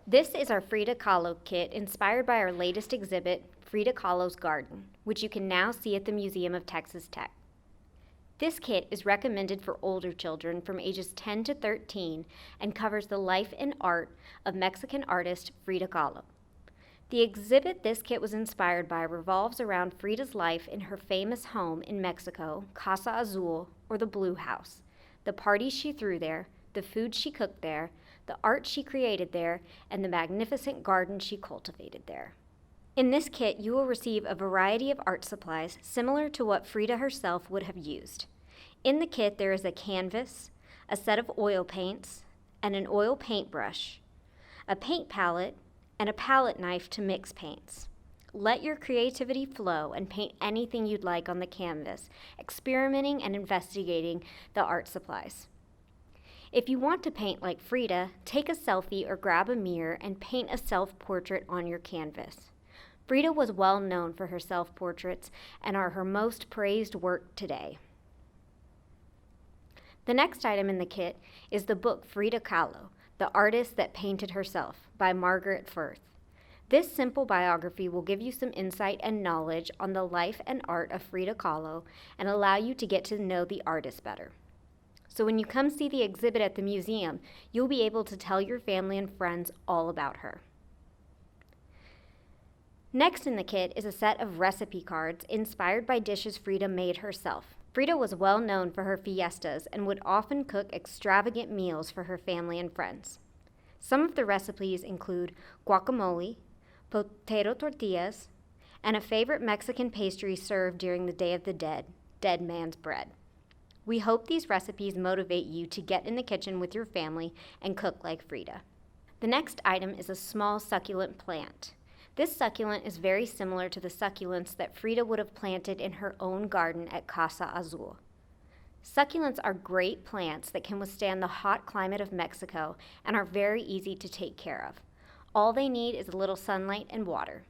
This is our Frida Kahlo kit inspired by our latest exhibit, Frida Kahlo's Garden, which you can now see at the Museum of Texas Tech. This kit is recommended for older children from ages 10 to 13 and covers the life and art of Mexican artist Frida Kahlo. The exhibit this kit was inspired by revolves around Frida's life in her famous home in Mexico, Casa Azul, or the Blue House, the parties she threw there, the food she cooked there, the art she created there, and the magnificent garden she cultivated there. In this kit, you will receive a variety of art supplies similar to what Frida herself would have used. In the kit, there is a canvas, a set of oil paints, and an oil paintbrush, a paint palette, and a palette knife to mix paints. Let your creativity flow and paint anything you'd like on the canvas, experimenting and investigating the art supplies. If you want to paint like Frida, take a selfie or grab a mirror and paint a self-portrait on your canvas. Frida was well known for her self-portraits and are her most praised work today. The next item in the kit is the book Frida Kahlo, The Artist That Painted Herself, by Margaret Firth. This simple biography will give you some insight and knowledge on the life and art of Frida Kahlo and allow you to get to know the artist better. So when you come see the exhibit at the museum, you'll be able to tell your family and friends all about her. Next in the kit is a set of recipe cards inspired by dishes Frida made herself. Frida was well known for her fiestas and would often cook extravagant meals for her family and friends. Some of the recipes include guacamole, potato tortillas, and a favorite Mexican pastry served during the Day of the Dead, dead man's bread. We hope these recipes motivate you to get in the kitchen with your family and cook like Frida. The next item is a small succulent plant. This succulent is very similar to the succulents that Frida would have planted in her own garden at Casa Azul. Succulents are great plants that can withstand the hot climate of Mexico and are very easy to take care of. All they need is a little sunlight and water.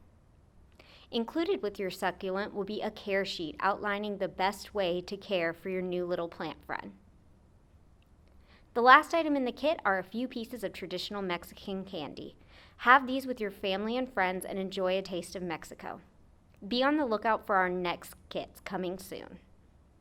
Included with your succulent will be a care sheet outlining the best way to care for your new little plant friend. The last item in the kit are a few pieces of traditional Mexican candy. Have these with your family and friends and enjoy a taste of Mexico. Be on the lookout for our next kits coming soon.